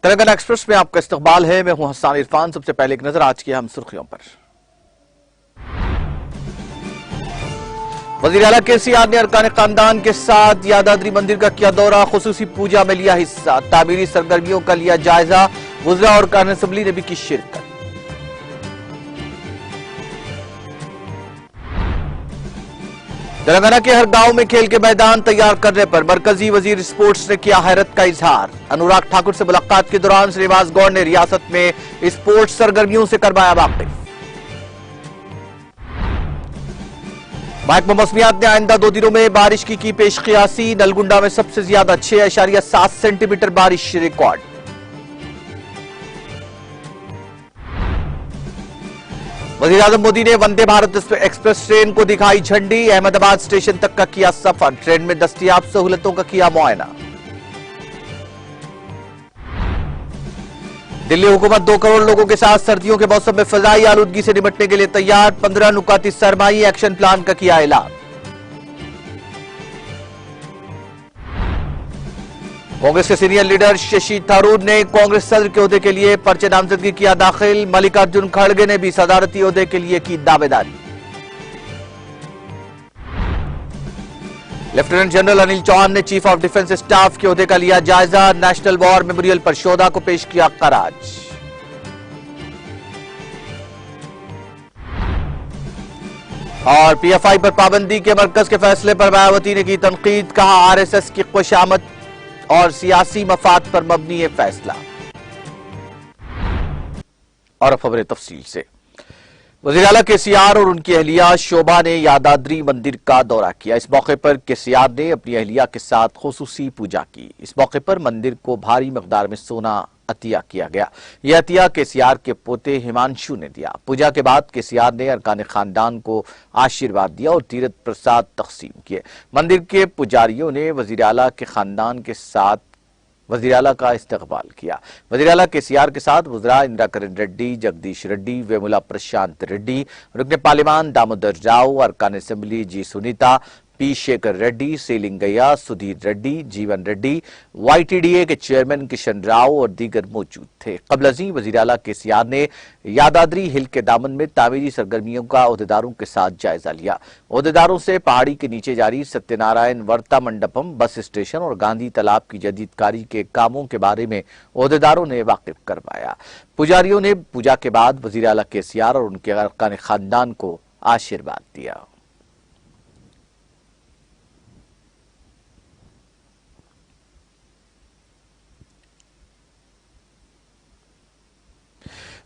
Telangana express में आपका इस्तकबाल है। मैं हूं हसन इरफान। सबसे पहले एक नजर आज की अहम सुर्खियों पर। वजीर आला केसीआर ने अरकान खानदान के साथ यादाद्री मंदिर का किया दौरा, खुसूसी पूजा में लिया हिस्सा, तामीरी सरगर्मियों का लिया जायजा, वुज़रा और कारन असेंबली ने भी की शिरकत। तेलंगाना के हर गांव में खेल के मैदान तैयार करने पर मरकजी वजीर स्पोर्ट्स ने किया हैरत का इजहार। अनुराग ठाकुर से मुलाकात के दौरान श्रीनिवास गौड़ ने रियासत में स्पोर्ट्स सरगर्मियों से करवाया वाकिफ। महकमा मौसमियात ने आइंदा 2 दिनों में बारिश की पेश क़ियासी। नलगुंडा में सबसे ज्यादा 6.7 सेंटीमीटर बारिश रिकॉर्ड। वज़ीर आज़म मोदी ने वंदे भारत एक्सप्रेस ट्रेन को दिखाई झंडी। अहमदाबाद स्टेशन तक का किया सफर, ट्रेन में दस्तयाब सहूलतों का किया मुआयना। दिल्ली हुकूमत 2 करोड़ लोगों के साथ सर्दियों के मौसम में फजाई आलूदगी से निपटने के लिए तैयार। 15 नुकाती सरमाई एक्शन प्लान का किया ऐलान। कांग्रेस के सीनियर लीडर शशि थरूर ने कांग्रेस सदर के ओहदे के लिए पर्चे नामजदगी किया दाखिल। मल्लिकार्जुन खड़गे ने भी सदारती ओहदे के लिए की दावेदारी। लेफ्टिनेंट जनरल अनिल चौहान ने चीफ ऑफ डिफेंस स्टाफ के ओहदे का लिया जायजा। नेशनल वॉर मेमोरियल पर शोधा को पेश किया खराज। और पीएफआई पर पाबंदी के मरकज के फैसले पर मायावती ने की तनकीद, कहा आरएसएस की खुशामद और सियासी मफाद पर मबनी है फैसला। और अब खबरें तफसील से। वज़ीर आला केसीआर और उनकी अहलिया शोभा ने यादाद्री मंदिर का दौरा किया। इस मौके पर केसीआर ने अपनी अहलिया के साथ खुसूसी पूजा की। इस मौके पर मंदिर को भारी मकदार में सोना अतिया किया गया। यह अतिया केसीआर के पोते हिमांशु ने दिया। पूजा के बाद केसीआर ने अरकान खानदान को आशीर्वाद दिया और तीर्थ प्रसाद तकसीम किए। मंदिर के पुजारियों ने वज़ीर आला के खानदान के साथ वज़ीर आला का इस्तकबाल किया। वज़ीर आला केसीआर के साथ वुज़रा इंदिरा करण रेड्डी, जगदीश रेड्डी, वेमुला प्रशांत रेड्डी, रुकने पार्लिमान दामोदर राव, अरकान असेंबली जी सुनीता, पी शेखर रेड्डी, सीलिंगैया, सुधीर रेड्डी, जीवन रेड्डी, वाईटीडीए के चेयरमैन किशन राव और दीगर मौजूद थे। कबल अज़ीं वज़ीर आला केसीआर ने यादाद्री हिल के दामन में तामीरी सरगर्मियों का ओहदेदारों के साथ जायजा लिया। ओहदेदारों से पहाड़ी के नीचे जारी सत्यनारायण वर्ता मंडपम, बस स्टेशन और गांधी तालाब की जदीदकारी के कामों के बारे में ओहदेदारों ने वाकिफ करवाया। पुजारियों ने पूजा के बाद वज़ीर आला केसीआर और उनके अरकान खानदान को आशीर्वाद दिया।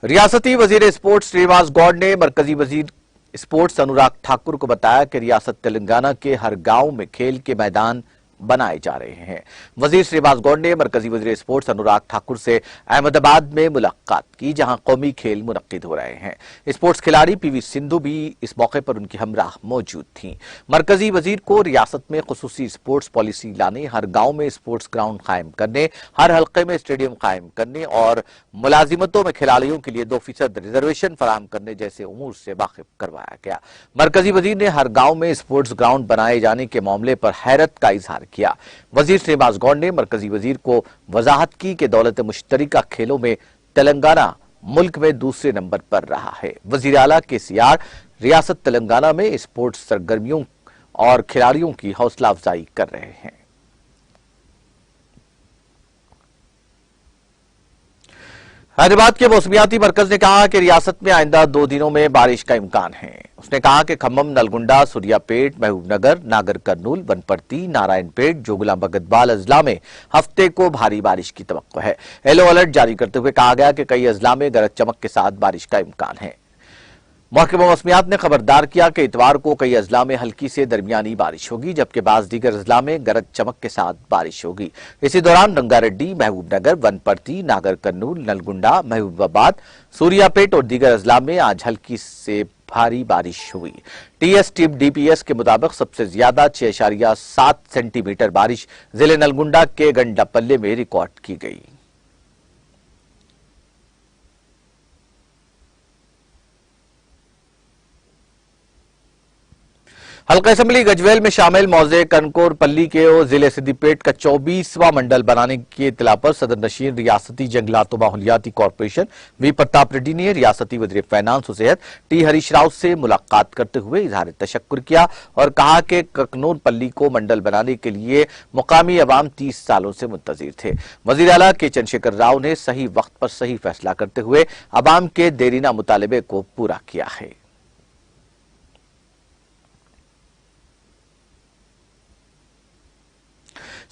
रियासती वजीर स्पोर्ट्स श्रीनिवास गौड़ ने मरकजी वजीर स्पोर्ट्स अनुराग ठाकुर को बताया कि रियासत तेलंगाना के हर गांव में खेल के मैदान बनाए जा रहे हैं। वजीर श्रीनिवास गौड़ ने मरकजी वजीर स्पोर्ट्स अनुराग ठाकुर से अहमदाबाद में मुलाकात की, जहां कौमी खेल मुनक्किद हो रहे हैं। स्पोर्ट्स खिलाड़ी पीवी सिंधु भी इस मौके पर उनकी हमराह मौजूद थीं। मरकजी वजीर को रियासत में खुसूसी स्पोर्ट्स पॉलिसी लाने, हर गांव में स्पोर्ट्स ग्राउंड कायम करने, हर हल्के में स्टेडियम कायम करने और मुलाजिमतों में खिलाड़ियों के लिए 2% रिजर्वेशन फराहम करने जैसे उमूर से वाकिफ करवाया गया। मरकजी वजीर ने हर गांव में स्पोर्ट्स ग्राउंड बनाए जाने के मामले पर हैरत का इजहार किया। वजीर श्रीनिवास गौड़ ने मरकजी वजीर को वजाहत की कि दौलत मुश्तरिका खेलों में तेलंगाना मुल्क में दूसरे नंबर पर रहा है। वजीर आला केसीआर रियासत तेलंगाना में स्पोर्ट्स सरगर्मियों और खिलाड़ियों की हौसला अफजाई कर रहे हैं। हैदराबाद के मौसमियाती मरकज ने कहा कि रियासत में आइंदा 2 दिनों में बारिश का इम्कान है। उसने कहा कि खम्मम, नलगुंडा, सूर्यापेट, महबूबनगर, नागर कर्नूल, बनपट्टी, नारायणपेट, जोगुलां बगतबाल अजला में हफ्ते को भारी बारिश की तवक्को है। येलो अलर्ट जारी करते हुए कहा गया कि कई अजला में गरज चमक के साथ बारिश का इम्कान है। महकमा मौसमियात ने खबरदार किया कि इतवार को कई अजला में हल्की से दरमियानी बारिश होगी, जबकि बाज दीगर अजला में गरज चमक के साथ बारिश होगी। इसी दौरान रंगारेड्डी, महबूबनगर, बनपट्टी, नागर कर्नूल, नलगुंडा, महबूबाबाद, सूर्यापेट और दीगर अजला में आज हल्की से भारी बारिश हुई। टीएस-डीपीएस के मुताबिक सबसे ज्यादा 6.7 सेंटीमीटर बारिश जिले नलगुंडा के गंडापल्ले में रिकॉर्ड की गई। हल्का असम्बली गजवेल में शामिल मौजे कनकोर पल्ली के जिले सिद्दीपेट का 24वां मंडल बनाने की इत्तला पर सदर नशीन रियासती जंगलात व माहौलियाती कॉरपोरेशन वी प्रताप रेड्डी ने रियासती वज़ीर फाइनेंस व सेहत टी हरीश राव से मुलाकात करते हुए इजहार तशक्कुर किया और कहा कि कनकोर पल्ली को मंडल बनाने के लिए मुकामी अवाम 30 सालों से मुंतजिर थे। वज़ीर आला के चंद्रशेखर राव ने सही वक्त पर सही फैसला करते हुए अवाम के देरीना मुतालबे को पूरा किया है।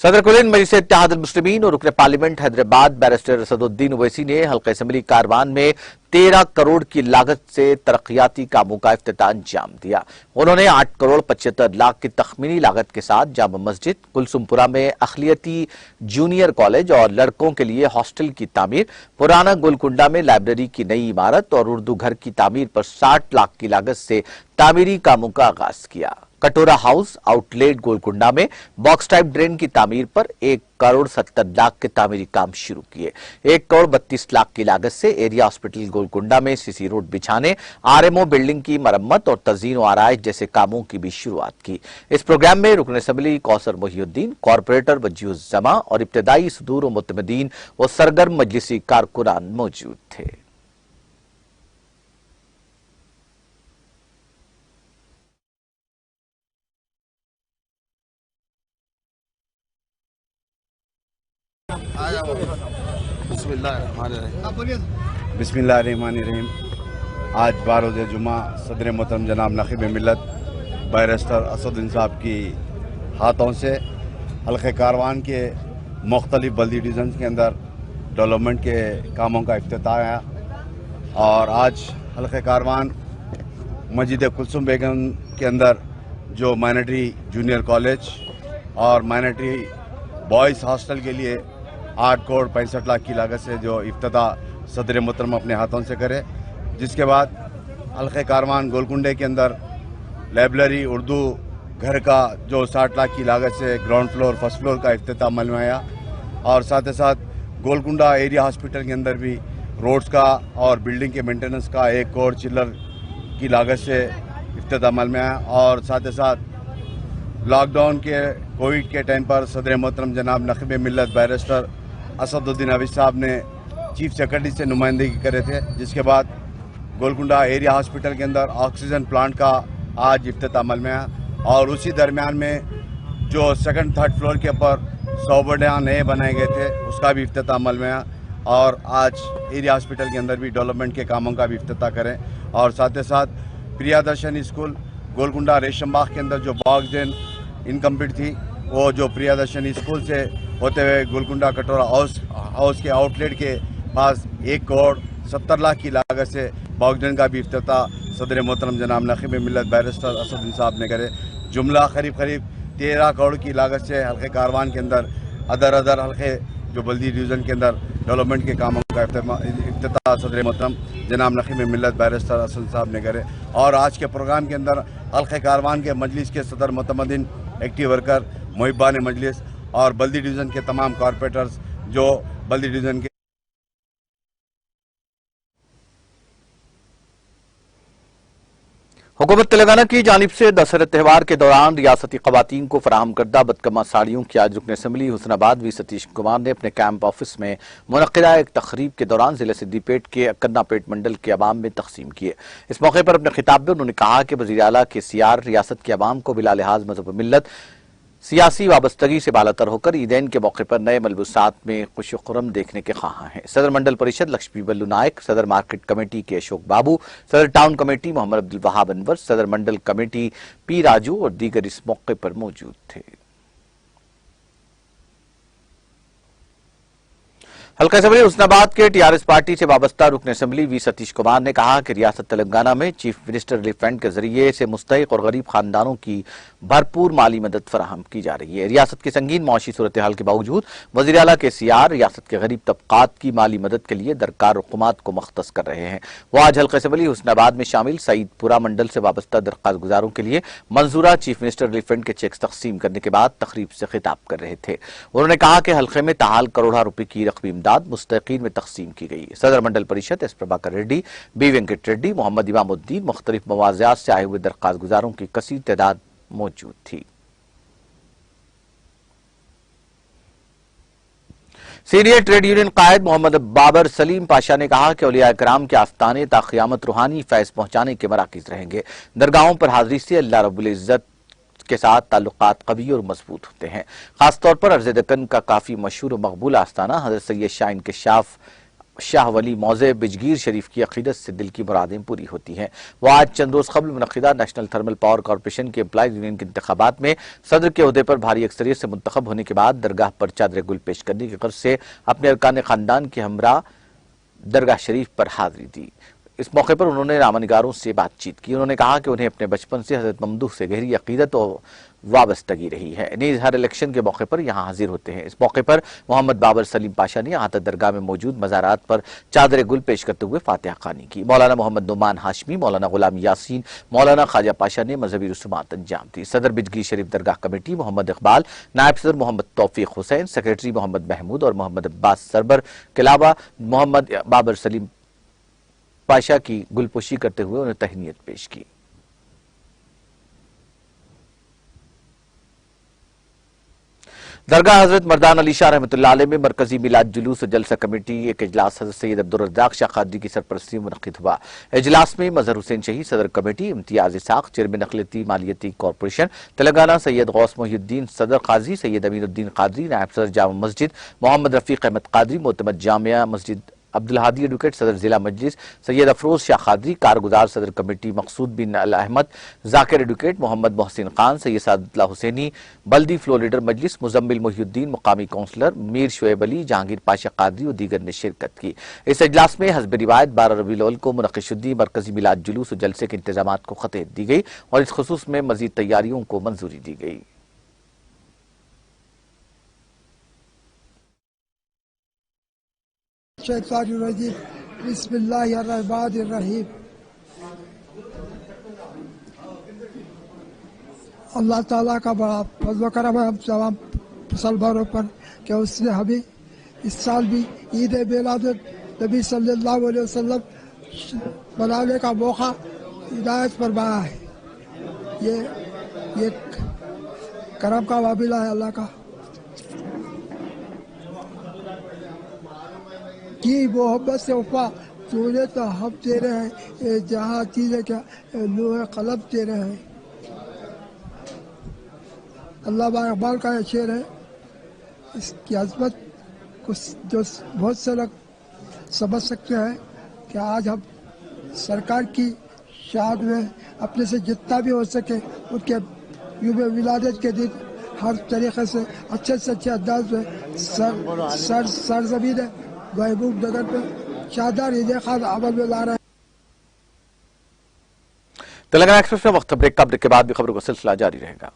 सदर कुल मजलिस इत्तेहाद मुस्लिमीन और रुकन पार्लियामेंट हैदराबाद बैरिस्टर असदुद्दीन ओवैसी ने हल्का असम्बली कारवान में 13 करोड़ की लागत से तरक्याती कामों का इफ्तिताह अंजाम दिया। उन्होंने 8 करोड़ 75 लाख की तखमीनी लागत के साथ जामा मस्जिद, कुलसुमपुरा में अखिलियती जूनियर कॉलेज और लड़कों के लिए हॉस्टल की तामीर, पुराना गोलकुंडा में लाइब्रेरी की नई इमारत और उर्दू घर की तामीर पर 60 लाख की लागत से तामीरी कामों का आगाज किया। कटोरा हाउस आउटलेट गोलकुंडा में बॉक्स टाइप ड्रेन की तामीर पर 1 करोड़ 70 लाख के तामीरी काम शुरू किए। 1 करोड़ 32 लाख की लागत से एरिया हॉस्पिटल गोलकुंडा में सीसी रोड बिछाने, आरएमओ बिल्डिंग की मरम्मत और तज़ीन व आराइश जैसे कामों की भी शुरुआत की। इस प्रोग्राम में रुकन असम्बली कौसर मोहिउद्दीन, कॉरपोरेटर वजीहुज़्ज़मा और इब्तदाई सदूर व मुतमदीन व सरगर्म मजलिसी कारकुनान मौजूद थे। बिस्मिल्लाहिर्रहमानिर्रहीम। आज 12 जुमा सदर मोहतरम जनाब नखीब मिल्लत बैरिस्टर असदुद्दीन साहब की हाथों से हल्के कारवान के मुख्तलिफ बल्दी डिवीज़न के अंदर डेवलपमेंट के कामों का इफ्तिताह है और आज हल्के कारवान मस्जिद कुलसुम बेगम के अंदर जो माइनॉरिटी जूनियर कॉलेज और माइनॉरिटी बॉयज़ हॉस्टल के लिए 8 करोड़ 65 लाख की लागत से जो इफ्तिताह सदर मोहतरम अपने हाथों से करे, जिसके बाद हल्के कारवान गोलकुंडे के अंदर लाइब्रेरी उर्दू घर का जो 60 लाख की लागत से ग्राउंड फ्लोर फर्स्ट फ्लोर का इफ्तिताह अमल में आया और साथ ही साथ गोलकुंडा एरिया हॉस्पिटल के अंदर भी रोड्स का और बिल्डिंग के मेंटेनेंस का 1 करोड़ चिल्लर की लागत से इफ्तिताह अमल में आया और साथ ही साथ लॉकडाउन के कोविड के टाइम पर सदर मोहतरम जनाब नखीब मिल्लत बैरिस्टर असदुद्दीन ओवैसी साहब ने चीफ सेक्रेटरी से नुमाइंदगी करे थे, जिसके बाद गोलकुंडा एरिया हॉस्पिटल के अंदर ऑक्सीजन प्लांट का आज इफ्तिताह अमल में आया और उसी दरमियान में जो सेकंड थर्ड फ्लोर के ऊपर 100 बेड नए बनाए गए थे उसका भी इफ्तिताह अमल में आया और आज एरिया हॉस्पिटल के अंदर भी डेवलपमेंट के कामों का भी इफ्तिताह करें और साथ ही साथ प्रियदर्शनी स्कूल गोलकुंडा रेशम बाग के अंदर जो बॉक्स ड्रेन इनकम्प्लीट थी वो जो प्रियदर्शनी स्कूल से होते हुए गोलकुंडा कटोरा हाउस के आउटलेट के पास 1 करोड़ 70 लाख की लागत से बॉक्स ड्रेन का भी इफ्तिताह सदर मोहतरम जनाब नखीब मिल्लत बैरिस्टर असदुद्दीन साहब ने करे। जुमला करीब 13 करोड़ की लागत से हल्के कारवान के अंदर अदर हल्के जो बल्दी डिवीज़न के अंदर डेवलपमेंट के कामों का इफ्तिताह सदर मोहतरम जनाब नखीब मिल्लत बैरिस्टर असदुद्दीन साहब ने करे और आज के प्रोग्राम के अंदर हल्के कारवान के मजलिस के सदर मुतमदीन एक्टिव वर्कर मुहिब्बान मजलिस और बल्दी डिवीज़न के तमाम कॉरपोरेटर्स जो बल्दी डिवीज़न के हुकूमत तेलंगाना की जानिब से दशहरा त्यौहार के दौरान रियासती खवातीन को फराहम करदा बदकमा साड़ियों की आज रुकन असम्बली हुस्नाबाद वी सतीश कुमार ने अपने कैंप ऑफिस में मुनक्किदा एक तकरीब के दौरान जिले सिद्दीपेट के अक्कन्नापेट मंडल के अवाम में तकसीम किए। इस मौके पर अपने खिताब में उन्होंने कहा कि वज़ीर आला KCR रियासत के अवाम को बिला लिहाज मजहब मिल्लत सियासी वाबस्तगी से बालातर होकर ईदैन के मौके पर नए मलबूसात में खुश खुरम देखने के ख्वाहां हैं। सदर मंडल परिषद लक्ष्मी बल्लू नायक, सदर मार्केट कमेटी के अशोक बाबू, सदर टाउन कमेटी मोहम्मद अब्दुल वहाब अनवर, सदर मंडल कमेटी P राजू और दीगर इस मौके पर मौजूद थे। हल्का असम्बली हुस्नाबाद के TRS पार्टी से वाबस्ता रुकन असम्बली वी सतीश कुमार ने कहा कि रियासत तेलंगाना में चीफ मिनिस्टर रिलीफ फंड के जरिए से मुस्तहिक और गरीब खानदानों की भरपूर माली मदद फराहम की जा रही है। रियासत की संगीन मौशी सूरत हाल के बावजूद वज़ीर आला KCR रियासत के गरीब तबकात की माली मदद के लिए दरकार रुकुमात को मख्तस कर रहे हैं। वो आज हल्का असम्बली हुस्नाबाद में शामिल सईदपुरा मंडल से वाबस्ता दरख्वास्त गुजारों के लिए मंजूरा चीफ मिनिस्टर रिलीफ फंड के चेक तकसीम करने के बाद तकरीब से खिताब कर रहे थे। उन्होंने कहा कि हल्के में ताहाल करोड़ा रुपए की रकमी इमदाद मुस्तकीन में तकसीम की गई। सदर मंडल परिषद S प्रभाकर रेड्डी, B वेंकट रेड्डी, मोहम्मद इमामुद्दीन मुख्तलिफ मवाज़ियात से आए हुए दरख्वास्त गुजारों की कसीर तादाद موجود تھی۔ سینئر ٹریڈ یونین قائد محمد بابر سلیم پاشا نے کہا کہ اولیاء کرام کے آستانے تا قیامت روحانی فیض پہنچانے کے مراکز رہیں گے۔ درگاہوں پر حاضری سے اللہ رب العزت کے ساتھ تعلقات قوی اور مضبوط ہوتے ہیں۔ خاص طور پر ارض دکن کا کافی مشہور و مقبول آستانہ حضرت سید شاہ انکشاف شاہ ولی موضع بجگیر شریف کی عقیدت سے دل کی مرادیں پوری ہوتی ہیں۔ وہ آج چند روز قبل منعقدہ نیشنل تھرمل پاور کارپوریشن کے امپلائیز یونین کے انتخابات میں صدر کے عہدے پر بھاری اکثریت سے منتخب ہونے کے بعد درگاہ پر چادر گل پیش کرنے کی غرض سے اپنے ارکان خاندان کے ہمراہ درگاہ شریف پر حاضری دی۔ اس موقع پر انہوں نے نامہ سے بات چیت کی۔ انہوں نے کہا کہ انہیں اپنے بچپن سے حضرت ممدوح سے گہری عقیدت و وابستگی رہی ہے، نیز ہر الیکشن کے موقع پر یہاں حاضر ہوتے ہیں۔ اس موقع پر محمد بابر سلیم پاشا نے یہاں تک درگاہ میں موجود مزارات پر چادر گل پیش کرتے ہوئے فاتحہ خوانی کی۔ مولانا محمد نعمان ہاشمی، مولانا غلام یاسین، مولانا خواجہ پاشا نے مذہبی رسومات انجام دی۔ صدر بجگیر شریف درگاہ کمیٹی محمد اقبال، نائب صدر محمد توفیق حسین، سیکریٹری محمد محمود اور محمد عباس سربر کے علاوہ محمد بابر سلیم پاشا کی گلپوشی کرتے ہوئے انہیں تہنیت پیش کی۔ درگاہ حضرت مردان علی شاہ رحمۃ اللہ علیہ میں مرکزی میلاد جلوس و جلسہ کمیٹی ایک اجلاس حضرت سید عبدالرزاق شاہ قادری کی سرپرستی میں منعقد ہوا۔ اجلاس میں مظہر حسین شہید صدر کمیٹی، امتیاز اسحاق چیئرمین اقلیتی مالیاتی کارپوریشن تلنگانہ، سید غوث محی الدین صدر قاضی، سید امین الدین قادری نائب صدر جامع مسجد، محمد رفیق احمد قادری معتمد جامعہ مسجد عبدالہادی ایڈوکیٹ صدر ضلع مجلس، سید افروز شاہ قادری کارگزار صدر کمیٹی، مقصود بن احمد ذاکر ایڈوکیٹ، محمد محسن خان، سید سعادت اللہ حسینی بلدی فلور لیڈر مجلس، مزمل محی الدین مقامی کونسلر، میر شعیب علی، جہانگیر پاشا قادری اور دیگر نے شرکت کی۔ اس اجلاس میں حسب روایت 12 ربیع الاول کو منعقد شدہ مرکزی میلاد جلوس و جلسے کے انتظامات کو خطیت دی گئی اور اس خصوص میں مزید تیاریوں کو منظوری دی گئی۔ شیطان الرجیم، بسم اللہ الرحمن الرحیم۔ اللہ تعالیٰ کا بڑا فضل و کرم ہے ہم تمام مسلمانوں پر کہ اس نے ہمیں اس سال بھی عید میلاد نبی صلی اللہ علیہ وسلم منانے کا موقع عنایت فرمایا ہے۔ یہ کرم کا معاملہ ہے اللہ کا۔ کی محبت سے وفا تو نے تو ہم تیرے ہیں، جہاں چیزیں کیا لوح قلم تیرے ہیں۔ علامہ اقبال کا یہ شعر ہے، اس کی عظمت کو جو بہت سے لوگ سمجھ سکتے ہیں کہ آج ہم سرکار کی شان میں اپنے سے جتنا بھی ہو سکے ان کے یوم ولادت کے دن ہر طریقے سے اچھے سے اچھے انداز میں سرزمین محبوب نگر میں شاندار عید خان عمل میں لا رہے ہیں۔ تلنگانہ ایکسپریس میں وقت بریک کے بعد بھی خبروں کا سلسلہ جاری رہے گا۔